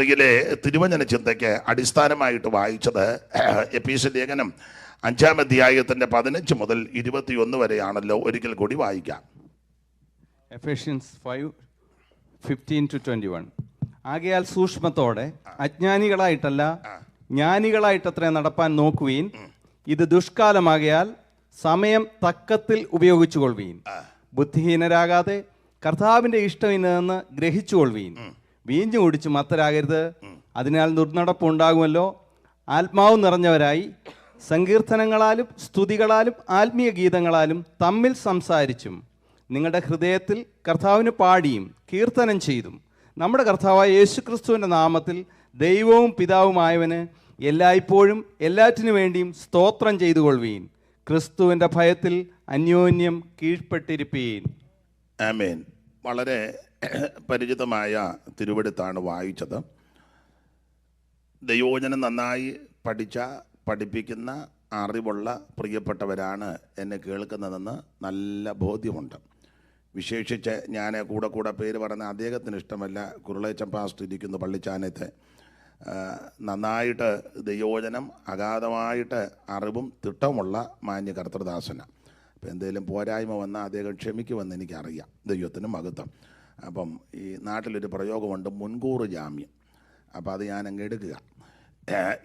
ിലെ തിരുവചന ചിന്തയ്ക്ക് അടിസ്ഥാനമായിട്ട് വായിച്ചത് എഫേസ്യ ലേഖനം 5-ാം അധ്യായത്തിന്റെ 15 മുതൽ 21 വരെയാണല്ലോ. ഒരിക്കൽ കൂടി വായിക്കാം. എഫേഷ്യൻസ് 5:15-21. ആകയാൽ സൂക്ഷ്മത്തോടെ അജ്ഞാനികളായിട്ടല്ല ജ്ഞാനികളായിട്ടത്രേ നടപ്പാൻ നോക്കുവീൻ. ഇത് ദുഷ്കാലമാകയാൽ സമയം തക്കത്തിൽ ഉപയോഗിച്ചുകൊള്ളുവീൻ. ബുദ്ധിഹീനരാകാതെ കർത്താവിൻ്റെ ഇഷ്ടം ഇന്നതെന്ന് ഗ്രഹിച്ചുകൊള്ളുവീൻ. വീഞ്ഞു കുടിച്ച് മത്തരാകരുത്, അതിനാൽ ദുർനടപ്പ് ഉണ്ടാകുമല്ലോ. ആത്മാവ് നിറഞ്ഞവരായി സങ്കീർത്തനങ്ങളാലും സ്തുതികളാലും ആത്മീയ ഗീതങ്ങളാലും തമ്മിൽ സംസാരിച്ചും നിങ്ങളുടെ ഹൃദയത്തിൽ കർത്താവിന് പാടിയും കീർത്തനം ചെയ്തും നമ്മുടെ കർത്താവായ യേശുക്രിസ്തുവിൻ്റെ നാമത്തിൽ ദൈവവും പിതാവുമായവന് എല്ലായ്പ്പോഴും എല്ലാറ്റിനു വേണ്ടിയും സ്തോത്രം ചെയ്തുകൊള്ളുവീൻ. ക്രിസ്തുവിൻ്റെ ഭയത്തിൽ അന്യോന്യം കീഴ്പ്പെട്ടിരിപ്പീൻ. ആമേൻ. വളരെ പരിചിതമായ തിരുവെടുത്താണ് വായിച്ചത്. ദൈവവചനം നന്നായി പഠിപ്പിക്കുന്ന അറിവുള്ള പ്രിയപ്പെട്ടവരാണ് എന്നെ കേൾക്കുന്നതെന്ന് നല്ല ബോധ്യമുണ്ട്. വിശേഷിച്ച് ഞാൻ കൂടെ പേര് പറഞ്ഞ അദ്ദേഹത്തിന് ഇഷ്ടമല്ല, കുരുളേച്ചൻ പാസ്റ്റർ ഇരിക്കുന്നു പള്ളിച്ചാനത്തെ. നന്നായിട്ട് ദൈവവചനം അഗാധമായിട്ട് അറിവും തിട്ടവുമുള്ള മാന്യ കർത്തൃദാസനാണ്. അപ്പോൾ എന്തെങ്കിലും പോരായ്മ വന്നാൽ അദ്ദേഹം ക്ഷമിക്കുമെന്ന് എനിക്കറിയാം. ദൈവത്തിന് മഹത്വം. അപ്പം ഈ നാട്ടിലൊരു പ്രയോഗമുണ്ട്, മുൻകൂർ ജാമ്യം. അപ്പോൾ അത് ഞാൻ അങ്ങ് എടുക്കുക.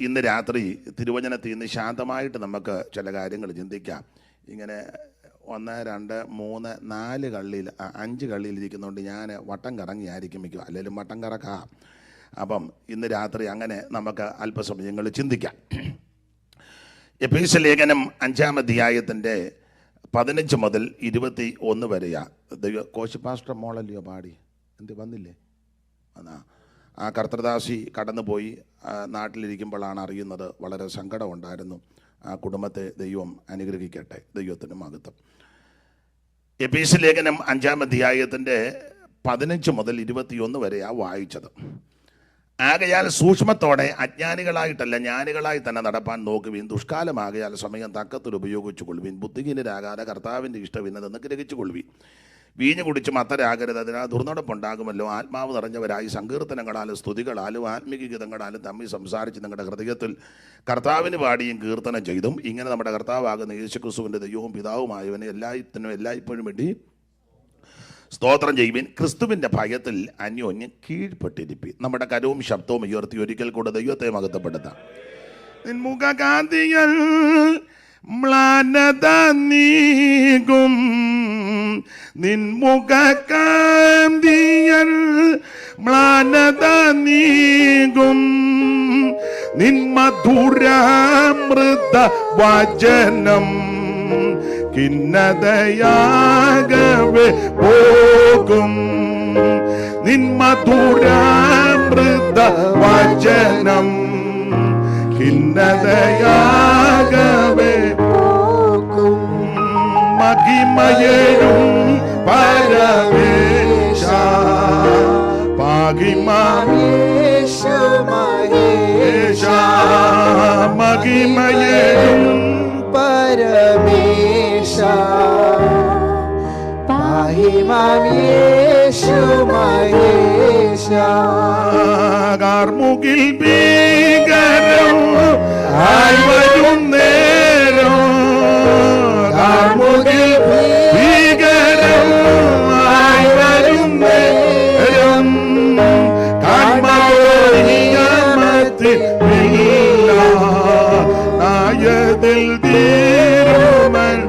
ഇന്ന് രാത്രി തിരുവചനത്തിൽ നിന്ന് ശാന്തമായിട്ട് നമുക്ക് ചില കാര്യങ്ങൾ ചിന്തിക്കാം. ഇങ്ങനെ 1, 2, 3, 4 കള്ളിയിൽ 5 കള്ളിയിലിരിക്കുന്നതുകൊണ്ട് ഞാൻ വട്ടം കറങ്ങിയായിരിക്കും മിക്കുക, അല്ലെങ്കിൽ വട്ടം കറക്കാം. അപ്പം ഇന്ന് രാത്രി അങ്ങനെ നമുക്ക് അല്പസമയങ്ങൾ ചിന്തിക്കാം. എഫേസ്യ ലേഖനം 5-ാം അധ്യായത്തിൻ്റെ 15 മുതൽ 21 വരെയാ. കോശി പാസ്റ്റർ മോളല്ലയോ പാടി, എന്ത് വന്നില്ലേ? ആ കർത്തൃദാസി കടന്നുപോയി. നാട്ടിലിരിക്കുമ്പോഴാണ് അറിയുന്നത്. വളരെ സങ്കടമുണ്ടായിരുന്നു. ആ കുടുംബത്തെ ദൈവം അനുഗ്രഹിക്കട്ടെ. ദൈവത്തിന് മഹത്വം. എഫേസ്യ ലേഖനം 5-ാം അധ്യായത്തിൻ്റെ 15 മുതൽ 21 വരെയാണ് വായിച്ചത്. ആകയാൽ സൂക്ഷ്മത്തോടെ അജ്ഞാനികളായിട്ടല്ല ജ്ഞാനികളായി തന്നെ നടപ്പാൻ നോക്കുവീൻ. ദുഷ്കാലമാകയാൽ സമയം തക്കത്തിൽ ഉപയോഗിച്ചു കൊള്ളുവീൻ. ബുദ്ധിഹീനരാകാതെ കർത്താവിൻ്റെ ഇഷ്ടം ഇന്നതെന്ന് ഗ്രഹിച്ചു കൊള്ളുവീൻ. വീഞ്ഞു കുടിച്ച് മത്തരാകരുത്, അതിനാൽ ദുർനടപ്പുണ്ടാകുമല്ലോ. ആത്മാവ് നിറഞ്ഞവരായി സങ്കീർത്തനങ്ങളാലും സ്തുതികളാലും ആത്മീയ ഗീതങ്ങളാലും തമ്മിൽ സംസാരിച്ച് നിങ്ങളുടെ ഹൃദയത്തിൽ കർത്താവിന് പാടിയും കീർത്തനം ചെയ്തും ഇങ്ങനെ നമ്മുടെ കർത്താവാകുന്ന യേശുക്രിസ്തുവിൻ്റെ ദൈവവും പിതാവുമായവനെ എല്ലായ്പ്പോഴും വേണ്ടി സ്തോത്രം ചെയ്യുവിൻ. ക്രിസ്തുവിൻ്റെ ഭയത്തിൽ അന്യോന്യം കീഴ്പ്പെട്ടിരിപ്പീൻ. നമ്മുടെ കരവും ശബ്ദവും ഉയർത്തി ഒരിക്കൽ കൂടെ ദൈവത്തെ മഹത്വപ്പെടുത്താം. നിൻമുഖകാന്തികൾ മ്ലാനത നീക്കും, നിൻമുഖകാന്തികൾ മ്ലാനത നീക്കും, നിൻ മധുരാമൃത വചനം ഖിന്നതയാകവേ പോകും. നിൻ മധുരാമൃത വചനം ഖിന്നതയാകവേ പോകും. മഹിമയേഴും പരമേശ മഹിമയേശ മഹിമയേഴും പരമേശ പാഹിമാമേശു മഹേശ. കാർമുകിൽ ഭീകരം ആയി വരും നേരം, കാർമുകിൽ ഭീകരം ആയി വരും നേരം, കാൺമത്തിൽ നായതിൽ തീരുമൻ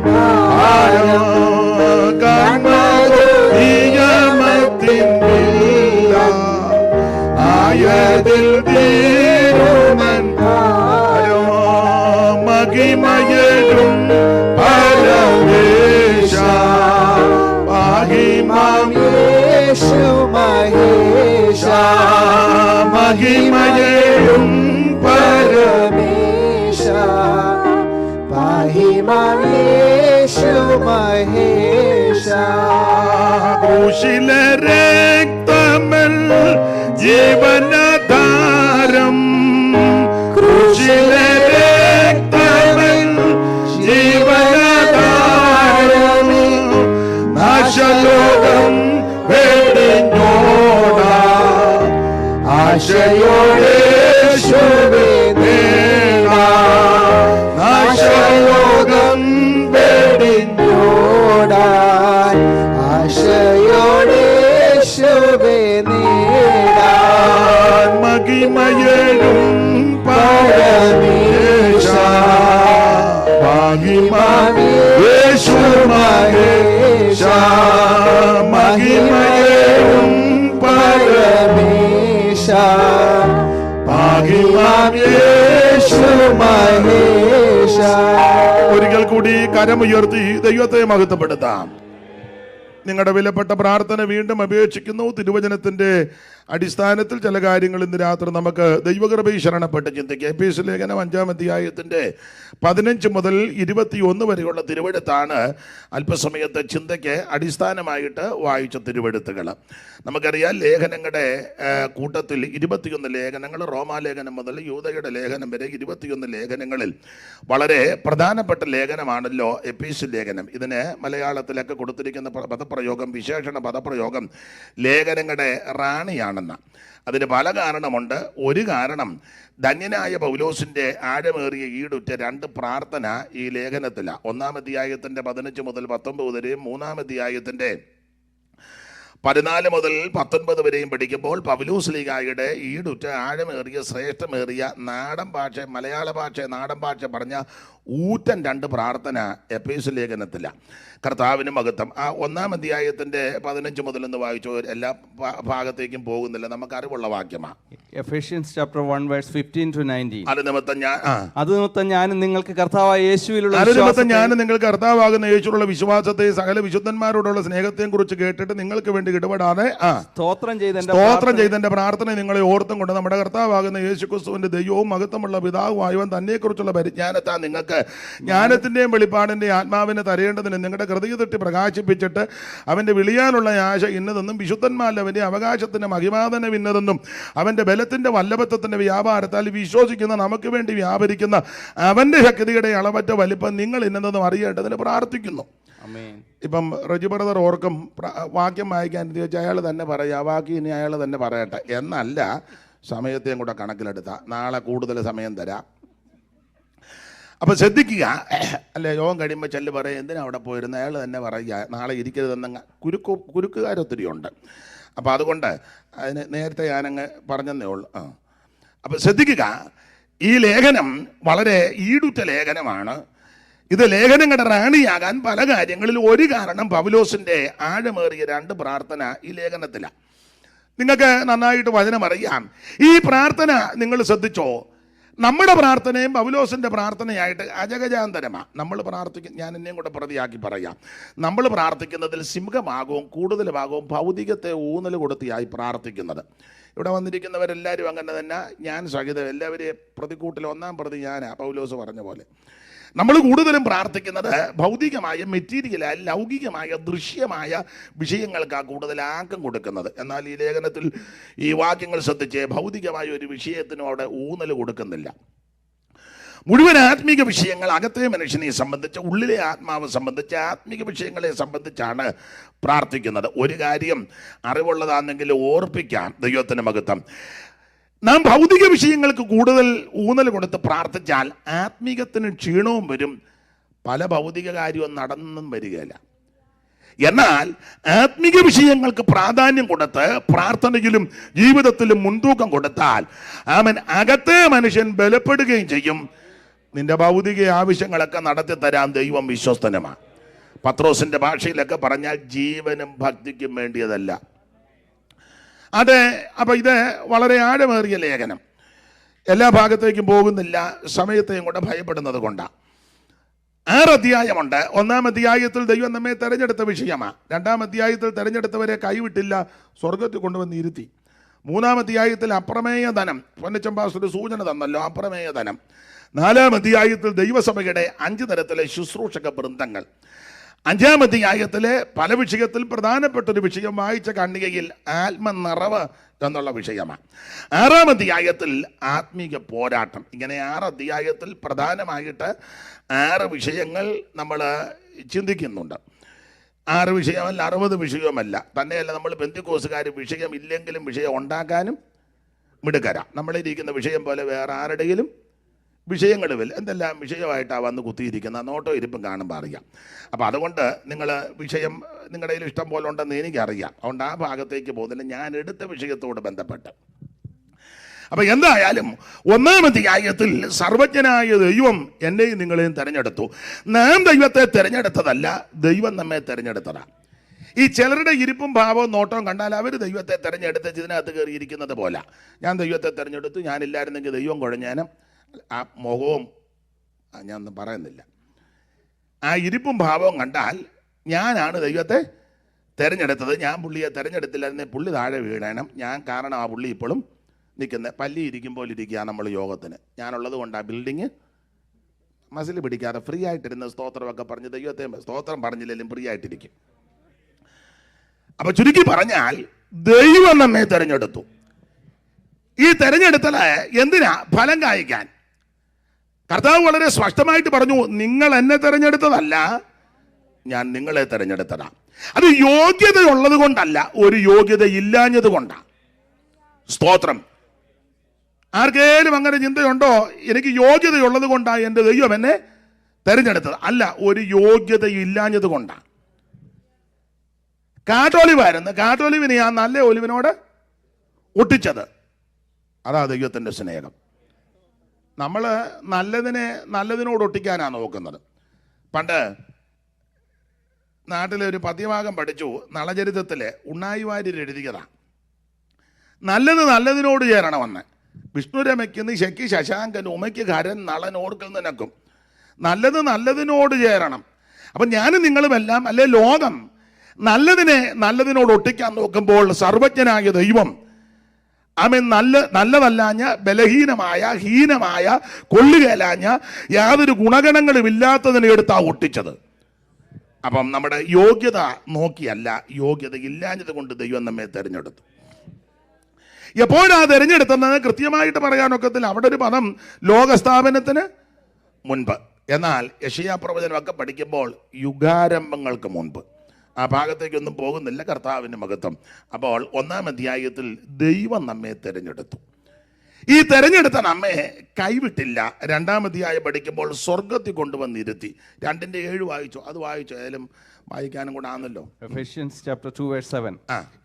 ആയോ, കാൺമത്തിൽ ആയതിൽ തീരുമൻ ആയോ. മഹിമയേഴും പരമേശ പാഹിമാമേശു മഹേശ മഹിമയേഴും പരമേശ പാഹിമാമേശു മഹേശ. ക്രൂശിലെ രക്തമൽ ജീവനാധാരം, ക്രൂശിലെ രക്തമൽ ജീവനാധാരം, നാശലോകം വെടിഞ്ഞോട ആശയോ ആശയോടേശുവേ നേടാൻ നാശലോകം വെടിഞ്ഞോടാൻ ആശയോടേശുവേ നേടാൻ മഹിമയേഴും പരമേശ യേശു മഹേശ മഹിമയേഴും പരമേശ യേശു മഹേശ. ഒരിക്കൽ കൂടി കരമുയർത്തി ദൈവത്തെ മഹത്വപ്പെടുത്താം. നിങ്ങളുടെ വിലപ്പെട്ട പ്രാർത്ഥന വീണ്ടും അപേക്ഷിക്കുന്നു. തിരുവചനത്തിന്റെ അടിസ്ഥാനത്തിൽ ചില കാര്യങ്ങൾ ഇന്ന് രാത്രി നമുക്ക് ദൈവകൃപയിൽ ശരണപ്പെട്ട് ചിന്തിക്കുക. എഫേസ്യ ലേഖനം 5-ാം അധ്യായത്തിന്റെ 15 മുതൽ 21 വരെയുള്ള തിരുവെടുത്താണ് അല്പസമയത്തെ ചിന്തയ്ക്ക് അടിസ്ഥാനമായിട്ട് വായിച്ച തിരുവെടുത്തുകൾ. നമുക്കറിയാം, ലേഖനങ്ങളുടെ കൂട്ടത്തിൽ 21 ലേഖനങ്ങൾ, റോമാലേഖനം മുതൽ യൂദയുടെ ലേഖനം വരെ 21 ലേഖനങ്ങളിൽ വളരെ പ്രധാനപ്പെട്ട ലേഖനമാണല്ലോ എഫേസ്യ ലേഖനം. ഇതിന് മലയാളത്തിലൊക്കെ കൊടുത്തിരിക്കുന്ന പദപ്രയോഗം, വിശേഷണ പദപ്രയോഗം ലേഖനങ്ങളുടെ റാണിയാണെന്ന. അതിന് പല കാരണമുണ്ട്. ഒരു കാരണം, ധന്യനായ പൗലോസിന്റെ ആഴമേറിയ ഈടുറ്റ 2 പ്രാർത്ഥന ഈ ലേഖനത്തിലാണ്. 1-ാം അധ്യായത്തിന്റെ 15 മുതൽ 19 വരെയും 3-ാം അധ്യായത്തിന്റെ 14 മുതൽ 19 വരെയും പഠിക്കുമ്പോൾ പൗലോസ് ലീഗായുടെ ഈടുറ്റ ആഴമേറിയ ശ്രേഷ്ഠമേറിയ നാടൻ ഭാഷ, മലയാള ഭാഷ, നാടൻ ഭാഷ പറഞ്ഞ ഊറ്റൻ 2 പ്രാർത്ഥന എഫേസ്യ ലേഖനത്തിലാണ്. കർത്താവിന് മഹത്വം. ആ 1-ാം അധ്യായത്തിന്റെ 15 മുതൽ എന്ന് വായിച്ചു, എല്ലാ ഭാഗത്തേക്കും പോകുന്നില്ല, നമുക്ക് അറിവുള്ള വാക്യമാണ്. Ephesians chapter 1 verse 15 to 19. അത് നിമിത്തം ഞാനും നിങ്ങൾക്ക് കർത്താവായ യേശുവിലുള്ള നിങ്ങൾക്ക് കർത്താവാകുന്ന യേശുവിലുള്ള വിശ്വാസത്തെ സകല വിശുദ്ധന്മാരോടുള്ള സ്നേഹത്തെയും കുറിച്ച് കേട്ടിട്ട് നിങ്ങൾക്ക് വേണ്ടി ഇടപെടാതെ സ്തോത്രം ചെയ്തെന്റെ പ്രാർത്ഥന നിങ്ങളെ ഓർത്തും കൊണ്ട് നമ്മുടെ കർത്താവാകുന്ന യേശു ക്രിസ്തുവിന്റെ ദൈവവും മഹത്വമുള്ള പിതാവുമായവൻ തന്നെക്കുറിച്ചുള്ള പരിജ്ഞാനത്താൽ നിങ്ങൾക്ക് ജ്ഞാനത്തിന്റെയും വെളിപ്പാടിന്റെയും ആത്മാവിനെ തരേണ്ടതിന് നിങ്ങളുടെ ഹൃദയ തട്ടി പ്രകാശിപ്പിച്ചിട്ട് അവന്റെ വിളിയാനുള്ള ആശ ഇന്നതെന്നും വിശുദ്ധന്മാരിൽ അവന്റെ അവകാശത്തിന്റെ മഹിമാതനം ഇന്നതെന്നും അവന്റെ ബലത്തിന്റെ വല്ലഭത്വത്തിന്റെ വ്യാപാരത്താൽ വിശ്വസിക്കുന്ന നമുക്ക് വേണ്ടി വ്യാപരിക്കുന്ന അവന്റെ ശക്തിയുടെ അളവറ്റ വലിപ്പം നിങ്ങൾ ഇന്നതെന്നും അറിയേണ്ടതിന് പ്രാർത്ഥിക്കുന്നു. ഇപ്പം റജി ബ്രദർ ഓർക്കും വാക്യം വായിക്കാൻ ചോദിച്ചാൽ അയാൾ തന്നെ പറയാം, വാക്യം ഇനി അയാൾ തന്നെ പറയട്ടെ എന്നല്ല, സമയത്തെയും കൂടെ കണക്കിലെടുത്ത നാളെ കൂടുതൽ സമയം തരാം. അപ്പം ശ്രദ്ധിക്കുക, അല്ലേ, യോഗം കഴിയുമ്പോൾ ചെല്ല് പറയും എന്തിനാ അവിടെ പോയിരുന്ന, അയാൾ തന്നെ പറയുക നാളെ ഇരിക്കരുതെന്ന കുരുക്കുകാരൊത്തിരി ഉണ്ട്. അപ്പോൾ അതുകൊണ്ട് അതിന് നേരത്തെ ഞാനങ്ങ് പറഞ്ഞതേ ഉള്ളൂ. അപ്പം ശ്രദ്ധിക്കുക, ഈ ലേഖനം വളരെ ഈടുറ്റ ലേഖനമാണ്. ഇത് ലേഖനങ്ങളുടെ റാണിയാകാൻ പല കാര്യങ്ങളിൽ ഒരു കാരണം പൗലോസിൻ്റെ ആഴമേറിയ 2 പ്രാർത്ഥന ഈ ലേഖനത്തിലാണ്. നിങ്ങൾക്ക് നന്നായിട്ട് വചനം അറിയാം. ഈ പ്രാർത്ഥന നിങ്ങൾ ശ്രദ്ധിച്ചോ? നമ്മുടെ പ്രാർത്ഥനയും പൗലോസിൻ്റെ പ്രാർത്ഥനയായിട്ട് അജഗജാന്തരമാണ്. നമ്മൾ ഞാൻ എന്നെയും കൂടെ പ്രതിയാക്കി പറയാം. നമ്മൾ പ്രാർത്ഥിക്കുന്നതിൽ സിംഹഭാഗവും കൂടുതൽ ഭാഗവും ഭൗതികത്തെ ഊന്നൽ കൊടുത്തിയായി പ്രാർത്ഥിക്കുന്നത്. ഇവിടെ വന്നിരിക്കുന്നവരെല്ലാവരും അങ്ങനെ തന്നെ, ഞാൻ സഹിതം എല്ലാവരെയും പ്രതിക്കൂട്ടിൽ 1-ാം പ്രതി ഞാനാണ്, പൗലോസ് പറഞ്ഞ പോലെ. നമ്മൾ കൂടുതലും പ്രാർത്ഥിക്കുന്നത് ഭൗതികമായ, മെറ്റീരിയലായ, ലൗകികമായ, ദൃശ്യമായ വിഷയങ്ങൾക്കാണ് കൂടുതൽ ആക്കം കൊടുക്കുന്നത്. എന്നാൽ ഈ ലേഖനത്തിൽ ഈ വാക്യങ്ങൾ ശ്രദ്ധിച്ച് ഭൗതികമായ ഒരു വിഷയത്തിനും അവിടെ ഊന്നൽ കൊടുക്കുന്നില്ല. മുഴുവൻ ആത്മീക വിഷയങ്ങൾ, അകത്തെ മനുഷ്യനെ സംബന്ധിച്ച്, ഉള്ളിലെ ആത്മാവ് സംബന്ധിച്ച്, ആത്മീക വിഷയങ്ങളെ സംബന്ധിച്ചാണ് പ്രാർത്ഥിക്കുന്നത്. ഒരു കാര്യം അറിവുള്ളതാണെങ്കിൽ ഓർപ്പിക്കാം, ദൈവത്തിന് മഹത്വം. നാം ഭൗതിക വിഷയങ്ങൾക്ക് കൂടുതൽ ഊന്നൽ കൊടുത്ത് പ്രാർത്ഥിച്ചാൽ ആത്മീകത്തിന് ക്ഷീണവും വരും, പല ഭൗതിക കാര്യവും നടന്നും വരികയില്ല. എന്നാൽ ആത്മീക വിഷയങ്ങൾക്ക് പ്രാധാന്യം കൊടുത്ത് പ്രാർത്ഥനയിലും ജീവിതത്തിലും മുൻതൂക്കം കൊടുത്താൽ അവൻ അകത്തെ മനുഷ്യൻ ബലപ്പെടുകയും ചെയ്യും. നിന്റെ ഭൗതിക ആവശ്യങ്ങളൊക്കെ നടത്തി തരാൻ ദൈവം വിശ്വസ്തനുമാണ്. പത്രോസിന്റെ ഭാഷയിലൊക്കെ പറഞ്ഞാൽ ജീവനും ഭക്തിക്കും വേണ്ടിയതല്ല. അതെ, അപ്പം ഇത് വളരെ ആഴമേറിയ ലേഖനം. എല്ലാ ഭാഗത്തേക്കും പോകുന്നില്ല, സമയത്തെയും കൂടെ ഭയപ്പെടുന്നത് കൊണ്ടാണ്. 6 അധ്യായമുണ്ട്. 1-ാം അധ്യായത്തിൽ ദൈവം നമ്മെ തെരഞ്ഞെടുത്ത വിഷയമാണ്. 2-ാം അധ്യായത്തിൽ തെരഞ്ഞെടുത്തവരെ കൈവിട്ടില്ല, സ്വർഗത്തിൽ കൊണ്ടുവന്ന് ഇരുത്തി. 3-ാം അധ്യായത്തിൽ അപ്രമേയ ധനം, പൊന്നച്ചമ്പാസ് ഒരു സൂചന തന്നല്ലോ, അപ്രമേയ ധനം. 4-ാം അധ്യായത്തിൽ ദൈവസഭയുടെ 5 തരത്തിലെ ശുശ്രൂഷക വൃന്ദങ്ങൾ. 5-ാം അധ്യായത്തിലെ പല വിഷയത്തിൽ പ്രധാനപ്പെട്ടൊരു വിഷയം വായിച്ച കണ്ണികയിൽ ആത്മനിറവ് എന്നുള്ള വിഷയമാണ്. 6-ാം അധ്യായത്തിൽ ആത്മീക പോരാട്ടം. ഇങ്ങനെ 6 അധ്യായത്തിൽ പ്രധാനമായിട്ട് 6 വിഷയങ്ങൾ നമ്മൾ ചിന്തിക്കുന്നുണ്ട്. 6 വിഷയമല്ല, 60 വിഷയവുമല്ല. തന്നെയല്ല, നമ്മൾ പെന്തിക്കോസുകാർ വിഷയം ഇല്ലെങ്കിലും വിഷയം ഉണ്ടാക്കാനും മിടുക്കര. നമ്മളിരിക്കുന്ന വിഷയം പോലെ വേറെ ആരുടെയും വിഷയങ്ങളുമില്ല. എന്തെല്ലാം വിഷയമായിട്ടാണ് വന്ന് കുത്തിയിരിക്കുന്ന നോട്ടോ ഇരിപ്പും കാണുമ്പോൾ അറിയാം. അപ്പോൾ അതുകൊണ്ട് നിങ്ങൾ വിഷയം നിങ്ങളുടെ കയ്യിൽ ഇഷ്ടം പോലെ ഉണ്ടെന്ന് എനിക്കറിയാം. അതുകൊണ്ട് ആ ഭാഗത്തേക്ക് പോകുന്നില്ല. ഞാൻ എടുത്ത വിഷയത്തോട് ബന്ധപ്പെട്ട്. അപ്പം എന്തായാലും 1-ാം അധ്യായത്തിൽ സർവജ്ഞനായ ദൈവം എന്നെയും നിങ്ങളെയും തിരഞ്ഞെടുത്തു. നാം ദൈവത്തെ തിരഞ്ഞെടുത്തതല്ല, ദൈവം നമ്മെ തിരഞ്ഞെടുത്തതാണ്. ഈ ചിലരുടെ ഇരിപ്പും ഭാവവും നോട്ടവും കണ്ടാൽ അവർ ദൈവത്തെ തിരഞ്ഞെടുത്ത് ഇതിനകത്ത് കയറിയിരിക്കുന്നത് പോലെ. ഞാൻ ദൈവത്തെ തിരഞ്ഞെടുത്തു, ഞാനില്ലായിരുന്നെങ്കിൽ ദൈവം കുഴഞ്ഞാനും. ആ മുഖവും ഞാനൊന്നും പറയുന്നില്ല. ആ ഇരിപ്പും ഭാവവും കണ്ടാൽ ഞാനാണ് ദൈവത്തെ തിരഞ്ഞെടുത്തത്, ഞാൻ പുള്ളിയെ തിരഞ്ഞെടുത്തില്ലായിരുന്നെ പുള്ളി താഴെ വീഴണം, ഞാൻ കാരണം ആ പുള്ളി ഇപ്പോഴും നിൽക്കുന്നത്. പല്ലി ഇരിക്കുമ്പോൾ ഇരിക്കുക നമ്മൾ യോഗത്തിന്. ഞാനുള്ളത് കൊണ്ട് ആ ബിൽഡിങ് മസിൽ പിടിക്കാതെ ഫ്രീ ആയിട്ടിരുന്ന് സ്തോത്രമൊക്കെ പറഞ്ഞ് ദൈവത്തെ സ്തോത്രം പറഞ്ഞില്ലെങ്കിലും ഫ്രീ ആയിട്ടിരിക്കും. അപ്പൊ ചുരുക്കി പറഞ്ഞാൽ ദൈവം നമ്മെ തിരഞ്ഞെടുത്തു. ഈ തിരഞ്ഞെടുത്തൽ എന്തിനാ? ഫലം കായ്ക്കാൻ. കർത്താവ് വളരെ സ്പഷ്ടമായിട്ട് പറഞ്ഞു, നിങ്ങൾ എന്നെ തിരഞ്ഞെടുത്തതല്ല, ഞാൻ നിങ്ങളെ തിരഞ്ഞെടുത്തതാ. അത് യോഗ്യതയുള്ളത് കൊണ്ടല്ല, ഒരു യോഗ്യത ഇല്ലാഞ്ഞത് കൊണ്ടാണ്. സ്തോത്രം. ആർക്കേലും അങ്ങനെ ചിന്തയുണ്ടോ? എനിക്ക് യോഗ്യതയുള്ളത് കൊണ്ടാണ് എൻ്റെ ദൈവം എന്നെ തിരഞ്ഞെടുത്തത്. അല്ല, ഒരു യോഗ്യത ഇല്ലാഞ്ഞത് കൊണ്ടാണ്. കാട്ടൊലിവായിരുന്നു, കാട്ടൊലിവിനെ ആ നല്ല ഒലിവിനോട് ഒട്ടിച്ചത്. അതാ ദൈവത്തിൻ്റെ സ്നേഹം. നമ്മൾ നല്ലതിനോട് ഒട്ടിക്കാനാണ് നോക്കുന്നത്. പണ്ട് നാട്ടിലെ ഒരു പദ്യഭാഗം പഠിച്ചു, നളചരിതത്തിൽ ഉണ്ണായി വാര്യർ എഴുതിയതാണ്. നല്ലതിനോട് ചേരണമെന്ന്. വിഷ്ണുരമയ്ക്കുന്ന ശക്കി ശശാങ്കൻ ഉമയ്ക്ക് ഖരൻ നളൻ ഓർക്കൽ നിനക്കും. നല്ലതിനോട് ചേരണം. അപ്പം ഞാനും നിങ്ങളുമെല്ലാം, അല്ലെ ലോകം നല്ലതിനോട് ഒട്ടിക്കാൻ നോക്കുമ്പോൾ സർവജ്ഞനായ ദൈവം നല്ലതല്ലാഞ്ഞ, ബലഹീനമായ, ഹീനമായ, കൊള്ളുകയലാഞ്ഞ, യാതൊരു ഗുണഗണങ്ങളും ഇല്ലാത്തതിനെ എടുത്താ ഒട്ടിച്ചത്. അപ്പം നമ്മുടെ യോഗ്യത നോക്കിയല്ല, യോഗ്യത ഇല്ലാഞ്ഞത് കൊണ്ട് ദൈവം നമ്മെ തിരഞ്ഞെടുത്തു. എപ്പോഴാ തിരഞ്ഞെടുത്തത് കൃത്യമായിട്ട് പറയാനൊക്കത്തില്ല. അവിടെ ഒരു പദം ലോകസ്ഥാപനത്തിന് മുൻപ്. എന്നാൽ യെശയ്യാ പ്രവചനമൊക്കെ പഠിക്കുമ്പോൾ യുഗാരംഭങ്ങൾക്ക് മുൻപ്. ആ ഭാഗത്തേക്കൊന്നും പോകുന്നില്ല, കർത്താവിൻ്റെ മഹത്വം. അപ്പോൾ 1-ാം അധ്യായത്തിൽ ദൈവം നമ്മെ തിരഞ്ഞെടുത്തു. ഈ തിരഞ്ഞെടുത്ത നമ്മെ കൈവിട്ടില്ല. 2-ാം അധ്യായം പഠിക്കുമ്പോൾ സ്വർഗത്തിൽ കൊണ്ടുവന്നിരുത്തി. 2:7 വായിച്ചു. അത് വായിച്ചു, ഏതായാലും വായിക്കാനും കൂടെ ആണല്ലോ. Ephesians chapter 2:7.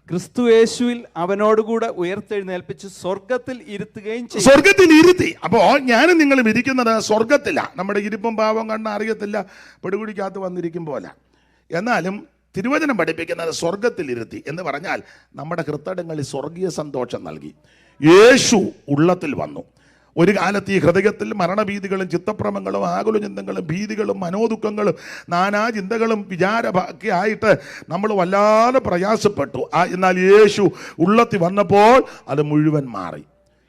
ക്രിസ്തു യേശുവിൽ അവനോടുകൂടെ ഉയർത്തെഴുന്നേൽപ്പിച്ച് സ്വർഗത്തിൽ ഇരുത്തുകയും ചെയ്തു. സ്വർഗത്തിൽ ഇരുത്തി. അപ്പോൾ ഞാനും നിങ്ങളും ഇരിക്കുന്നത് സ്വർഗത്തിലാണ്. നമ്മുടെ ഇരിപ്പും ഭാവം കണ്ട് അറിയത്തില്ല, പെടുകുടിക്കകത്ത് വന്നിരിക്കും പോലെ. എന്നാലും തിരുവചനം പഠിപ്പിക്കുന്നത് സ്വർഗത്തിൽ ഇരുത്തി എന്ന് പറഞ്ഞാൽ നമ്മുടെ ഹൃദയങ്ങളിൽ സ്വർഗീയ സന്തോഷം നൽകി. യേശു ഉള്ളത്തിൽ വന്നു. ഒരു കാലത്ത് ഈ ഹൃദയത്തിൽ മരണഭീതികളും ചിത്തഭ്രമങ്ങളും ആകുല ചിന്തകളും ഭീതികളും മനോദുഃഖങ്ങളും നാനാ ചിന്തകളും വിചാരമൊക്കെ ആയിട്ട് നമ്മൾ വല്ലാതെ പ്രയാസപ്പെട്ടു. എന്നാൽ യേശു ഉള്ളത്തിൽ വന്നപ്പോൾ അത് മുഴുവൻ മാറി.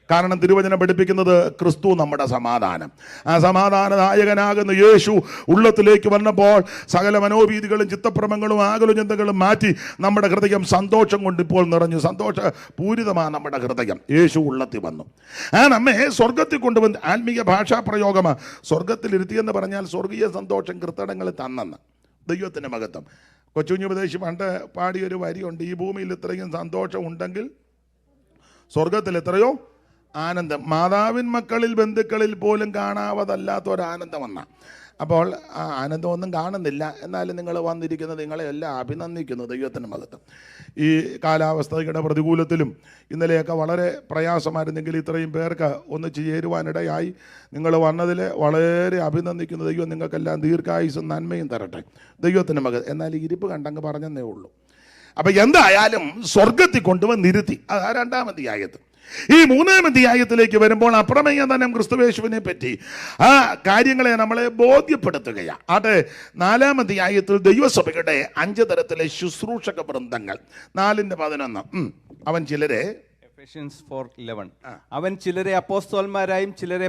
കാരണം തിരുവചനം പഠിപ്പിക്കുന്നത് ക്രിസ്തു നമ്മുടെ സമാധാനം. ആ സമാധാനദായകനാകുന്ന യേശു ഉള്ളത്തിലേക്ക് വന്നപ്പോൾ സകല മനോഭീതികളും ചിത്തഭ്രമങ്ങളും ആകുല ചിന്തകളും മാറ്റി നമ്മുടെ ഹൃദയം സന്തോഷം കൊണ്ട് ഇപ്പോൾ നിറഞ്ഞു. സന്തോഷപൂരിതമാണ് നമ്മുടെ ഹൃദയം. യേശു ഉള്ളത്തിൽ വന്നു. നമ്മെ സ്വർഗത്തിൽ കൊണ്ടുവന്ന് ആത്മീയ ഭാഷാ പ്രയോഗമാണ്. സ്വർഗത്തിലിരുത്തിയെന്ന് പറഞ്ഞാൽ സ്വർഗീയ സന്തോഷം കൃത്തടങ്ങളിൽ തന്നെന്ന്. ദൈവത്തിൻ്റെ മഹത്വം. കൊച്ചുകുഞ്ഞുപദേശി പണ്ട് പാടിയൊരു വരിയുണ്ട്, ഈ ഭൂമിയിൽ ഇത്രയും സന്തോഷം ഉണ്ടെങ്കിൽ സ്വർഗത്തിൽ എത്രയോ ആനന്ദം. മാതാവിൻ മക്കളിൽ ബന്ധുക്കളിൽ പോലും കാണാവതല്ലാത്തൊരാനന്ദമെന്ന. അപ്പോൾ ആ ആനന്ദമൊന്നും കാണുന്നില്ല. എന്നാലും നിങ്ങൾ വന്നിരിക്കുന്നത് നിങ്ങളെ എല്ലാം അഭിനന്ദിക്കുന്നു. ദൈവത്തിൻ്റെ മഹത്വം. ഈ കാലാവസ്ഥയുടെ പ്രതികൂലത്തിലും ഇന്നലെയൊക്കെ വളരെ പ്രയാസമായിരുന്നെങ്കിൽ ഇത്രയും പേർക്ക് ഒന്നിച്ച് ചേരുവാനിടയായി. നിങ്ങൾ വന്നതിൽ വളരെ അഭിനന്ദിക്കുന്നു. ദൈവം നിങ്ങൾക്കെല്ലാം ദീർഘായുസ്സും നന്മയും തരട്ടെ. ദൈവത്തിൻ്റെ മകൻ. എന്നാൽ ഈ ഇരിപ്പ് കണ്ടങ്ങ് പറഞ്ഞെന്നേ ഉള്ളൂ. അപ്പം എന്തായാലും സ്വർഗത്തിൽ കൊണ്ടുവന്നിരുത്തി. അത് 2-ാം അധ്യായത്തിൽ. ഈ 3-ാം അധ്യായത്തിലേക്ക് വരുമ്പോൾ അപ്രമേയ ധനം ക്രിസ്തുയേശുവിനെ പറ്റി ആ കാര്യങ്ങളെ നമ്മളെ ബോധ്യപ്പെടുത്തുകയാണ്. 4-ാം അധ്യായത്തിൽ ദൈവസഭയുടെ 5 തരത്തിലെ ശുശ്രൂഷക വൃന്ദങ്ങൾ. 4:11. അവൻ ചിലരെ Ephesians 4:11. അവൻ ചിലരെ അപ്പോസ്തലന്മാരായും ചിലരെ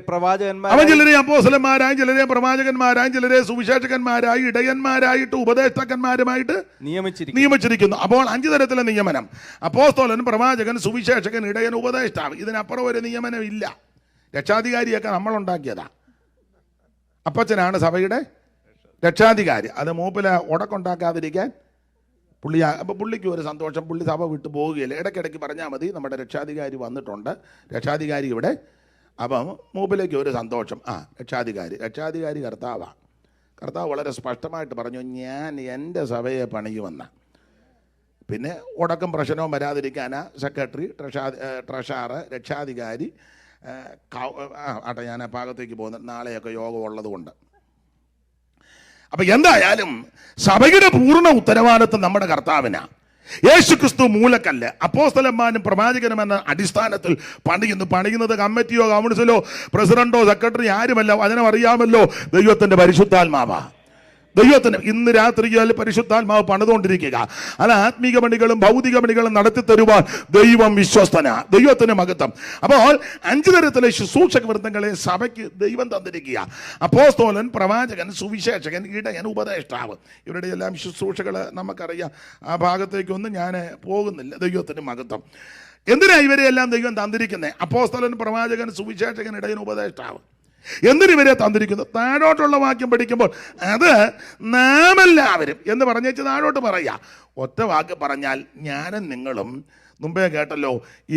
പ്രവാചകന്മാരായും ചിലരെ സുവിശേഷകന്മാരായി ഇടയന്മാരായിട്ട് ഉപദേഷ്ടാക്കന്മാരുമായിട്ട് നിയമിച്ചിരിക്കുന്നു. അപ്പോൾ 5 തരത്തിലെ നിയമനം. അപ്പോസ്തലൻ, പ്രവാചകൻ, സുവിശേഷകൻ, ഇടയൻ, ഉപദേഷ്ടാവ്. ഇതിനപ്പുറം ഒരു നിയമനം ഇല്ല. രക്ഷാധികാരിയൊക്കെ നമ്മളുണ്ടാക്കിയതാ. അപ്പച്ചനാണ് സഭയുടെ രക്ഷാധികാരി. അത് മൂപ്പില ഉടക്കുണ്ടാക്കാതിരിക്കാൻ അപ്പോൾ പുള്ളിക്ക് ഒരു സന്തോഷം, പുള്ളി സഭ വിട്ടു പോവുകയില്ല. ഇടയ്ക്കിടയ്ക്ക് പറഞ്ഞാൽ മതി നമ്മുടെ രക്ഷാധികാരി വന്നിട്ടുണ്ട്, രക്ഷാധികാരി ഇവിടെ. അപ്പം മൂപ്പിലേക്ക് ഒരു സന്തോഷം, രക്ഷാധികാരി കർത്താവാണ്. കർത്താവ് വളരെ സ്പഷ്ടമായിട്ട് പറഞ്ഞു, ഞാൻ എൻ്റെ സഭയെ പണിയുമെന്ന. പിന്നെ ഉടക്കം പ്രശ്നവും വരാതിരിക്കാനാ സെക്രട്ടറി, ട്രഷറർ, രക്ഷാധികാരി, ഞാൻ ആ ഭാഗത്തേക്ക് പോകുന്നത്, നാളെയൊക്കെ യോഗം ഉള്ളതുകൊണ്ട്. അപ്പം എന്തായാലും സഭയുടെ പൂർണ്ണ ഉത്തരവാദിത്വം നമ്മുടെ കർത്താവിനാ. യേശുക്രിസ്തു മൂലക്കല്ല്, അപ്പോസ്തലന്മാരും പ്രവാചകനും എന്ന അടിസ്ഥാനത്തിൽ പണിയുന്നത് കമ്മിറ്റിയോ കൗൺസിലോ പ്രസിഡന്റോ സെക്രട്ടറി ആരുമല്ല, അതിനെ അറിയാമല്ലോ, ദൈവത്തിന്റെ പരിശുദ്ധാത്മാവാ. ദൈവത്തിന് ഇന്ന് രാത്രിയിൽ പരിശുദ്ധാത്മാവ് പണിതുകൊണ്ടിരിക്കുക. അത് ആത്മീക പണികളും ഭൗതിക പണികളും നടത്തി തരുവാൻ ദൈവം വിശ്വസ്തനാ. ദൈവത്തിന് മഹത്വം. അപ്പോൾ 5 തരത്തിലെ ശുശ്രൂഷക വൃത്തങ്ങളെ സഭയ്ക്ക് ദൈവം തന്നിരിക്കുക. അപ്പോസ്തലൻ, പ്രവാചകൻ, സുവിശേഷകൻ, ഇടയൻ, ഉപദേഷ്ടാവ്. ഇവരുടെ എല്ലാം ശുശ്രൂഷകൾ നമുക്കറിയാം. ആ ഭാഗത്തേക്കൊന്നും ഞാൻ പോകുന്നില്ല. ദൈവത്തിന് മഹത്വം. എന്തിനാ ഇവരെയെല്ലാം ദൈവം തന്നിരിക്കുന്നത്? അപ്പോസ്തലൻ, പ്രവാചകൻ, സുവിശേഷകൻ, ഇടയൻ, ഉപദേഷ്ടാവ്. എന്തിനു ഇവരെ തന്നിരിക്കുന്നു? താഴോട്ടുള്ള വാക്യം പഠിക്കുമ്പോൾ അത് നാം എല്ലാവരും എന്ന് പറഞ്ഞേച്ച് താഴോട്ട് പറയാ. ഒറ്റ വാക്ക് പറഞ്ഞാൽ ഞാനും നിങ്ങളും, മുമ്പേ കേട്ടല്ലോ,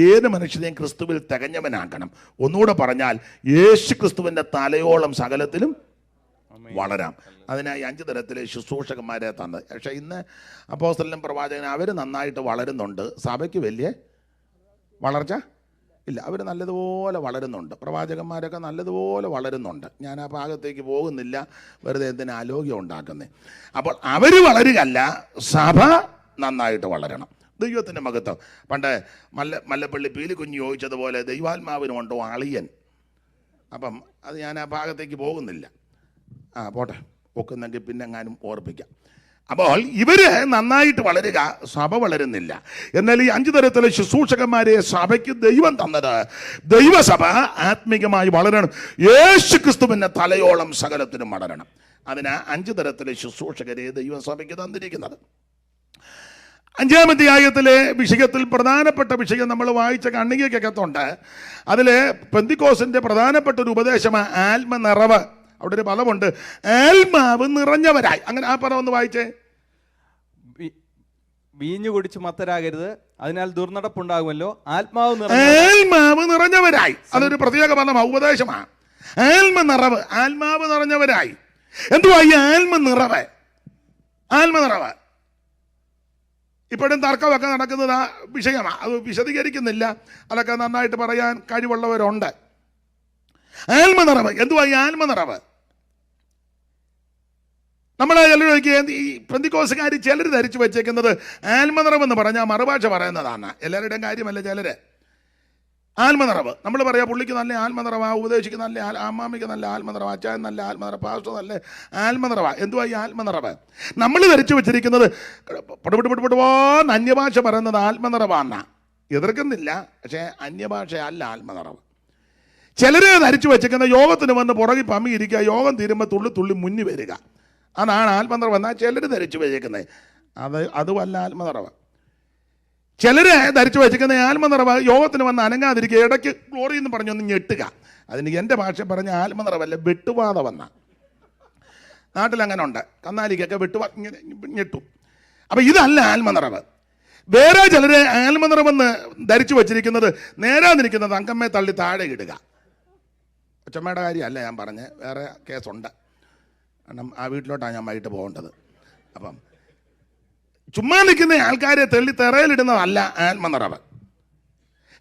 ഏത് മനുഷ്യനെയും ക്രിസ്തുവിൽ തികഞ്ഞവനാക്കണം. ഒന്നുകൂടെ പറഞ്ഞാൽ യേശു ക്രിസ്തുവിൻ്റെ തലയോളം സകലത്തിലും വളരാം. അതിനായി 5 തരത്തിലെ ശുശ്രൂഷകന്മാരെ തന്നത്. പക്ഷേ ഇന്ന് അപ്പോസ്തലനും പ്രവാചകനും അവർ നന്നായിട്ട് വളരുന്നുണ്ട്. സഭയ്ക്ക് വലിയ വളർച്ച ഇല്ല. അവർ നല്ലതുപോലെ വളരുന്നുണ്ട്. പ്രവാചകന്മാരൊക്കെ നല്ലതുപോലെ വളരുന്നുണ്ട്. ഞാൻ ആ ഭാഗത്തേക്ക് പോകുന്നില്ല, വെറുതെ എന്തിനാ ആലോക്യം ഉണ്ടാക്കുന്നത്. അപ്പോൾ അവർ വളരുകയല്ല, സഭ നന്നായിട്ട് വളരണം. ദൈവത്തിൻ്റെ മഹത്വം. പണ്ട് മല്ലപ്പള്ളി പീലിക്കുഞ്ഞ് ചോദിച്ചതുപോലെ ദൈവാത്മാവിനുണ്ടോ അളിയൻ? അപ്പം അത് ഞാൻ ആ ഭാഗത്തേക്ക് പോകുന്നില്ല. പോട്ടെ, ഒക്കുന്നെങ്കിൽ പിന്നെ എങ്ങാനും ഓർപ്പിക്കാം. അപ്പോൾ ഇവര് നന്നായിട്ട് വളരുക, സഭ വളരുന്നില്ല. എന്നാൽ ഈ 5 തരത്തിലെ ശുശ്രൂഷകന്മാരെ സഭയ്ക്ക് ദൈവം തന്നത്, ദൈവസഭ ആത്മീകമായി വളരണം, യേശു ക്രിസ്തുവിൻ്റെ തലയോളം സകലത്തിനും വളരണം. അതിനാ 5 തരത്തിലെ ശുശ്രൂഷകരെ ദൈവസഭയ്ക്ക് തന്നിരിക്കുന്നത്. 5-ാം അധ്യായത്തിലെ വിഷയത്തിൽ പ്രധാനപ്പെട്ട വിഷയം നമ്മൾ വായിച്ച കണ്ണികയ്ക്കകത്തുണ്ട്. അതിലെ പെന്തിക്കോസിന്റെ പ്രധാനപ്പെട്ട ഒരു ഉപദേശമാണ് ആത്മനിറവ്. അവിടെ ഒരു പദമുണ്ട്, ആത്മാവ് നിറഞ്ഞവരായി. അങ്ങനെ ആ പദം ഒന്ന് വായിച്ചേ. വീഞ്ഞു കുടിച്ച് മത്തരാകരുത്, അതിനാൽ ദുർനടപ്പുണ്ടാകുമല്ലോ. ആത്മാവ് നിറഞ്ഞവരായി. അതൊരു പ്രത്യേക പദമാണ്, ഉപദേശമാണ്. ആത്മനിറവ്, ആത്മാവ് നിറഞ്ഞവരായി. എന്തുവാ ഈ ആത്മനിറവ്? ഇപ്പോഴും തർക്കമൊക്കെ നടക്കുന്നത് ആ വിഷയമാണ്. അത് വിശദീകരിക്കുന്നില്ല. അതൊക്കെ നന്നായിട്ട് പറയാൻ കഴിവുള്ളവരുണ്ട്. ആത്മനിറവ് എന്തുവാ ഈ ആത്മനിറവ്? നമ്മളെ ചിലർ ഈ പെന്തിക്കോസുകാർ ചിലർ ധരിച്ചു വെച്ചേക്കുന്നത് ആത്മനിറവെന്ന് പറഞ്ഞാൽ മറുഭാഷ പറയുന്നതാണ്. എല്ലാവരുടെയും കാര്യമല്ല. ചിലര് ആത്മനിറവ് നമ്മൾ പറയാം, പുള്ളിക്ക് നല്ല ആത്മനിറവാ, ഉപദേശിക്ക് നല്ല അമ്മാമിക്ക് നല്ല ആത്മനിറവാ, അച്ചായൻ നല്ല ആത്മനിറവ്, പാസ്റ്റർ നല്ല ആത്മനിറവാ. എന്തുവാ ഈ ആത്മനിറവ്? നമ്മൾ ധരിച്ചു വെച്ചിരിക്കുന്നത് പടുപടുപടുപടുപോന്ന് അന്യഭാഷ പറയുന്നത് ആത്മനിറവാണ്. എതിർക്കുന്നില്ല, പക്ഷേ അന്യഭാഷയല്ല ആത്മനിറവ്. ചിലരെ ധരിച്ചു വെച്ചിരിക്കുന്ന യോഗത്തിന് വന്ന് പുറകിൽ പമ്മിയിരിക്കുക, യോഗം തീരുമ്പോൾ തുള്ളി തുള്ളി മുന്നി വരിക, അതാണ് ആത്മനിറവ്. എന്നാൽ ചിലർ ധരിച്ചു വെച്ചേക്കുന്നത് അതുമല്ല ആത്മനിറവ്. ചിലര് ധരിച്ചു വെച്ചിരിക്കുന്ന ആത്മനിറവ് യോഗത്തിന് വന്ന് അനങ്ങാതിരിക്കുക, ഇടയ്ക്ക് ഗ്ലോറി എന്ന് പറഞ്ഞൊന്ന് ഞെട്ടുക. അതിന് എൻ്റെ ഭാഷ പറഞ്ഞ ആത്മനിറവല്ല, വെട്ടുപാത വന്ന. നാട്ടിലങ്ങനെ ഉണ്ട്, കന്നാലിക്കൊക്കെ ഇങ്ങനെ ഞെട്ടും. അപ്പം ഇതല്ല ആത്മനിറവ്. വേറെ ചിലര് ആത്മനിറവെന്ന് ധരിച്ചു വച്ചിരിക്കുന്നത് നേരാതിരിക്കുന്നത് അങ്കമ്മയെ തള്ളി താഴെ ഇടുക. ഒച്ചമ്മയുടെ കാര്യമല്ല ഞാൻ പറഞ്ഞ്, വേറെ കേസുണ്ട്. കാരണം ആ വീട്ടിലോട്ടാണ് ഞാൻ വൈകിട്ട് പോകേണ്ടത്. അപ്പം ചുമ്മാ നിൽക്കുന്ന ആൾക്കാരെ തള്ളി തെറയിലിടുന്നതല്ല ആത്മനിറവ്.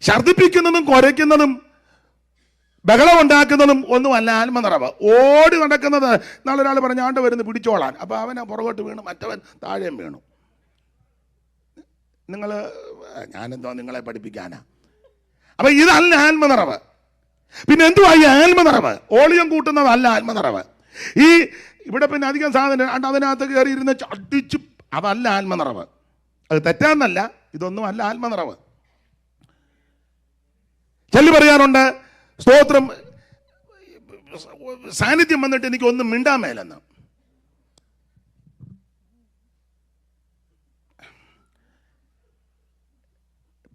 ഛർദ്ദിപ്പിക്കുന്നതും കുരയ്ക്കുന്നതും ബഹളം ഉണ്ടാക്കുന്നതും ഒന്നുമല്ല ആത്മനിറവ്. ഓടി നടക്കുന്നത്, നാളെ ഒരാൾ പറഞ്ഞാണ്ട് വരുന്നു പിടിച്ചോളാൻ, അപ്പോൾ അവനെ പുറകോട്ട് വീണു, മറ്റവൻ താഴെയും വീണു. ഞാനെന്തോ നിങ്ങളെ പഠിപ്പിക്കാനാ? അപ്പം ഇതല്ല ആത്മനിറവ്. പിന്നെ എന്തുവാ ഈ ആത്മനിറവ്? ഓളിയം കൂട്ടുന്നതല്ല ആത്മനിറവ്. ഈ ഇവിടെ പിന്നെ അധികം സാധനം അതിനകത്ത് കയറി ഇരുന്ന് അടിച്ച്, അതല്ല ആത്മനിറവ്. അത് തെറ്റാന്നല്ല, ഇതൊന്നും അല്ല ആത്മനിറവ്. ചൊല്ലി പറയാറുണ്ട്, സ്തോത്രം, സാന്നിധ്യം വന്നിട്ട് എനിക്ക് ഒന്നും മിണ്ടാൻ മേലെന്ന്.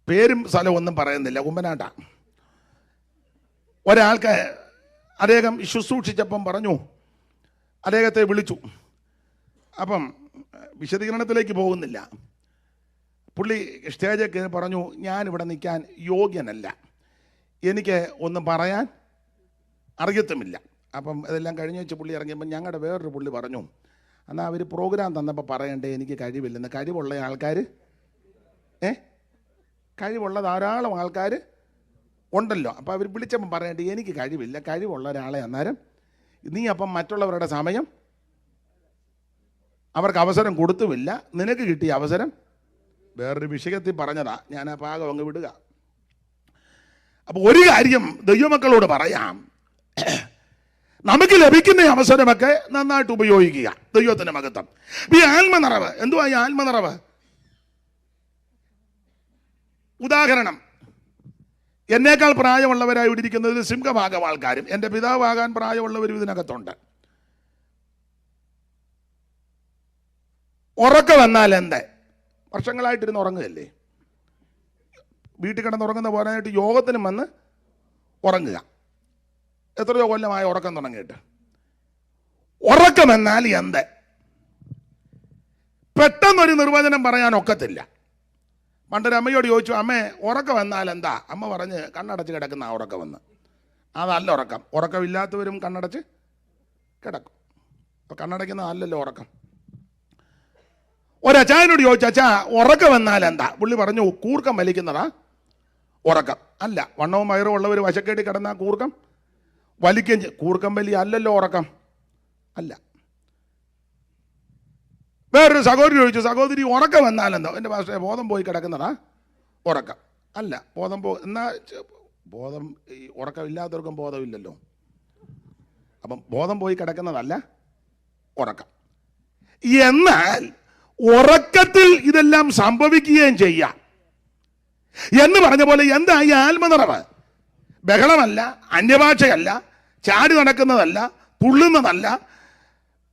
പേരും സ്ഥലവും ഒന്നും പറയുന്നില്ല, കുമ്പനാട്ട. ഒരാൾക്ക് അദ്ദേഹം ശുശ്രൂഷിച്ചപ്പം പറഞ്ഞു, അദ്ദേഹത്തെ വിളിച്ചു. അപ്പം വിശദീകരണത്തിലേക്ക് പോകുന്നില്ല. പുള്ളി സ്റ്റേജിൽ കയറി പറഞ്ഞു, ഞാനിവിടെ നിൽക്കാൻ യോഗ്യനല്ല, എനിക്ക് ഒന്നും പറയാൻ അറിയത്തുമില്ല. അപ്പം ഇതെല്ലാം കഴിഞ്ഞ് വെച്ച് പുള്ളി ഇറങ്ങിയപ്പോൾ ഞങ്ങളുടെ വേറൊരു പുള്ളി പറഞ്ഞു, എന്നാൽ അവർ പ്രോഗ്രാം തന്നപ്പോൾ പറയണ്ടേ എനിക്ക് കഴിവില്ലെന്ന്. കഴിവുള്ള ആൾക്കാർ കഴിവുള്ള ധാരാളം ആൾക്കാർ ഉണ്ടല്ലോ. അപ്പോൾ അവർ വിളിച്ചപ്പം പറയണ്ടേ എനിക്ക് കഴിവില്ല, കഴിവുള്ള ഒരാളെ അന്നേരം നീ അപ്പം മറ്റുള്ളവരുടെ സമയം അവർക്ക് അവസരം കൊടുത്തുമില്ല, നിനക്ക് കിട്ടിയ അവസരം വേറൊരു വിഷയത്തിൽ പറഞ്ഞതാ, ഞാൻ ആ ഭാഗം അങ്ങ് വിടുക. അപ്പോൾ ഒരു കാര്യം ദൈവമക്കളോട് പറയാം, നമുക്ക് ലഭിക്കുന്ന അവസരമൊക്കെ നന്നായിട്ട് ഉപയോഗിക്കുക. ദൈവത്തിൻ്റെ മഹത്വം. ഈ ആത്മനിറവ് എന്തുവാ? ഈ ആത്മനിറവ് ഉദാഹരണം, എന്നേക്കാൾ പ്രായമുള്ളവരായി ഇവിടെ ഇരിക്കുന്നതിൽ സിംഹഭാഗം ആൾക്കാരും എൻ്റെ പിതാവാകാൻ പ്രായമുള്ളവരും ഇതിനകത്തുണ്ട്. ഉറക്കം വന്നാൽ എന്ത്? വർഷങ്ങളായിട്ടിരുന്ന് ഉറങ്ങുകയല്ലേ, വീട്ടിൽ കിടന്ന് ഉറങ്ങുന്ന പോരാനായിട്ട് യോഗത്തിനും വന്ന് ഉറങ്ങുക. എത്രയോ കൊല്ലമായ ഉറക്കം തുടങ്ങിയിട്ട്. ഉറക്കം എന്നാൽ എന്ത്? പെട്ടെന്നൊരു നിർവചനം പറയാൻ ഒക്കത്തില്ല. പണ്ടൊരു അമ്മയോട് ചോദിച്ചു, അമ്മേ ഉറക്കം എന്നാൽ എന്താ? അമ്മ പറഞ്ഞ് കണ്ണടച്ച് കിടക്കുന്ന ആ ഉറക്കം വന്ന്. അതല്ല ഉറക്കം. ഉറക്കമില്ലാത്തവരും കണ്ണടച്ച് കിടക്കും. അപ്പോൾ കണ്ണടയ്ക്കുന്ന അല്ലല്ലോ ഉറക്കം. ഒരച്ചായനോട് ചോദിച്ചു, അച്ഛാ ഉറക്കം എന്നാൽ എന്താ? പുള്ളി പറഞ്ഞു, കൂർക്കം വലിക്കുന്നതാ ഉറക്കം. അല്ല, വണ്ണവും വയറും ഉള്ളവർ വശക്കേടി കിടന്ന കൂർക്കം വലിക്കുകയും കൂർക്കം വലി അല്ലല്ലോ ഉറക്കം. അല്ല. വേറൊരു സഹോദരി ചോദിച്ചു, സഹോദരി ഉറക്കം എന്നാൽ എന്താ? എൻ്റെ ഭാഷ ബോധം പോയി കിടക്കുന്നതാ ഉറക്കം. അല്ല, ബോധം ഈ ഉറക്കമില്ലാത്തവർക്കും ബോധമില്ലല്ലോ. അപ്പം ബോധം പോയി കിടക്കുന്നതല്ല ഉറക്കം. എന്നാൽ ഉറക്കത്തിൽ ഇതെല്ലാം സംഭവിക്കുകയും ചെയ്യാം എന്ന് പറഞ്ഞ പോലെ എന്താ ഈ ആത്മനിറവ്? ബഹളമല്ല, അന്യഭാഷയല്ല, ചാടി നടക്കുന്നതല്ല, തുള്ളുന്നതല്ല,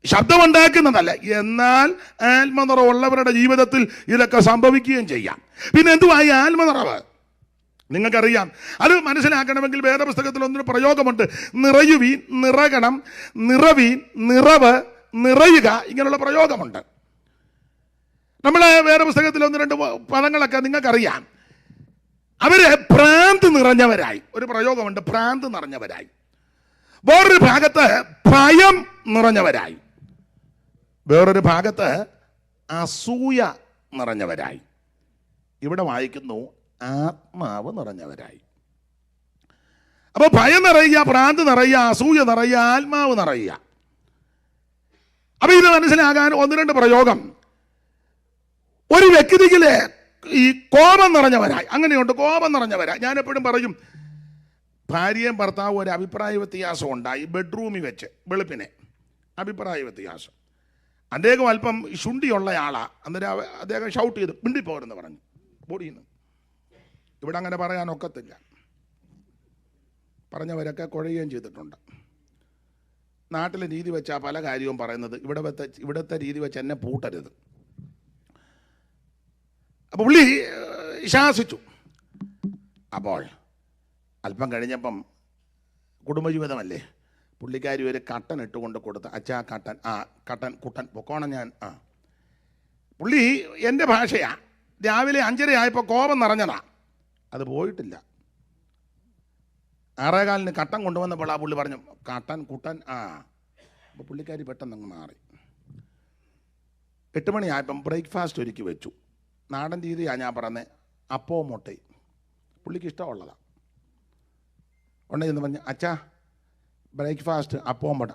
ശബ്ദമുണ്ടാക്കുന്നതല്ല. എന്നാൽ ആത്മനിറവുള്ളവരുടെ ജീവിതത്തിൽ ഇതൊക്കെ സംഭവിക്കുകയും ചെയ്യാം. പിന്നെ എന്തുവാ ഈ ആത്മനിറവ്? നിങ്ങൾക്കറിയാം. അത് മനസ്സിലാക്കണമെങ്കിൽ വേദപുസ്തകത്തിൽ ഒന്നൊരു പ്രയോഗമുണ്ട്, നിറയുവീൻ, നിറകണം, നിറവീൻ, നിറവ്, നിറയുക, ഇങ്ങനെയുള്ള പ്രയോഗമുണ്ട്. നമ്മളെ വേദപുസ്തകത്തിൽ ഒന്ന് രണ്ട് പദങ്ങളൊക്കെ നിങ്ങൾക്കറിയാം. അവര് ഭ്രാന്ത് നിറഞ്ഞവരായി, ഒരു പ്രയോഗമുണ്ട്, ഭ്രാന്ത് നിറഞ്ഞവരായി. വേറൊരു ഭാഗത്ത് ഭയം നിറഞ്ഞവരായി, വേറൊരു ഭാഗത്ത് അസൂയ നിറഞ്ഞവരായി. ഇവിടെ വായിക്കുന്നു ആത്മാവ് നിറഞ്ഞവരായി. അപ്പോൾ ഭയം നിറയുക, ഭ്രാന്ത് നിറയുക, അസൂയ നിറയുക, ആത്മാവ് നിറയുക. അപ്പൊ ഇത് മനസ്സിലാകാൻ ഒന്ന് രണ്ട് പ്രയോഗം. ഒരു വ്യക്തിയിലെ ഈ കോപം നിറഞ്ഞവരായി, അങ്ങനെയുണ്ട്, കോപം നിറഞ്ഞവരായി. ഞാൻ എപ്പോഴും പറയും, ഭാര്യയും ഭർത്താവും ഒരു അഭിപ്രായ വ്യത്യാസം ഉണ്ടായി ബെഡ്റൂമിൽ വെച്ച്, വെളുപ്പിനെ അഭിപ്രായ വ്യത്യാസം. അദ്ദേഹം അല്പം ശുണ്ടിയുള്ള ആളാണ്. അന്നേരം അദ്ദേഹം ഷൗട്ട് ചെയ്ത് മിണ്ടിപ്പോരെന്ന് പറഞ്ഞു ബോഡിന്ന്. ഇവിടെ അങ്ങനെ പറയാൻ ഒക്കത്തില്ല, പറഞ്ഞവരൊക്കെ കുഴയുകയും ചെയ്തിട്ടുണ്ട്. നാട്ടിലെ രീതി വെച്ചാൽ പല കാര്യവും പറയുന്നത്, ഇവിടുത്തെ രീതി വെച്ച് എന്നെ പൂട്ടരുത്. അപ്പോൾ പുള്ളി ശാസിച്ചു. അപ്പോൾ അല്പം കഴിഞ്ഞപ്പം കുടുംബജീവിതമല്ലേ, പുള്ളിക്കാരി ഒരു കട്ടൻ ഇട്ടുകൊണ്ട് കൊടുത്ത്, അച്ഛാ കട്ടൻ, കട്ടൻ കുട്ടൻ പൊക്കോണം ഞാൻ. പുള്ളി എൻ്റെ ഭാഷയാ. രാവിലെ 5:30 ആയപ്പോൾ കോപം നിറഞ്ഞതാ, അത് പോയിട്ടില്ല. 6:15 കട്ടൻ കൊണ്ടുവന്നപ്പോൾ ആ പുള്ളി പറഞ്ഞു കട്ടൻ കുട്ടൻ. അപ്പോൾ പുള്ളിക്കാരി പെട്ടെന്ന് അങ്ങ് മാറി. 8 മണിയായപ്പം ബ്രേക്ക്ഫാസ്റ്റ് ഒരുക്കി വെച്ചു. നാടൻ രീതിയാണ് ഞാൻ പറഞ്ഞത്, അപ്പവും മുട്ടയും. പുള്ളിക്ക് ഇഷ്ടമുള്ളതാണ്. ഉണ്ടെന്ന് പറഞ്ഞു, അച്ഛാ ബ്രേക്ക്ഫാസ്റ്റ് അപ്പവും മുട്ട.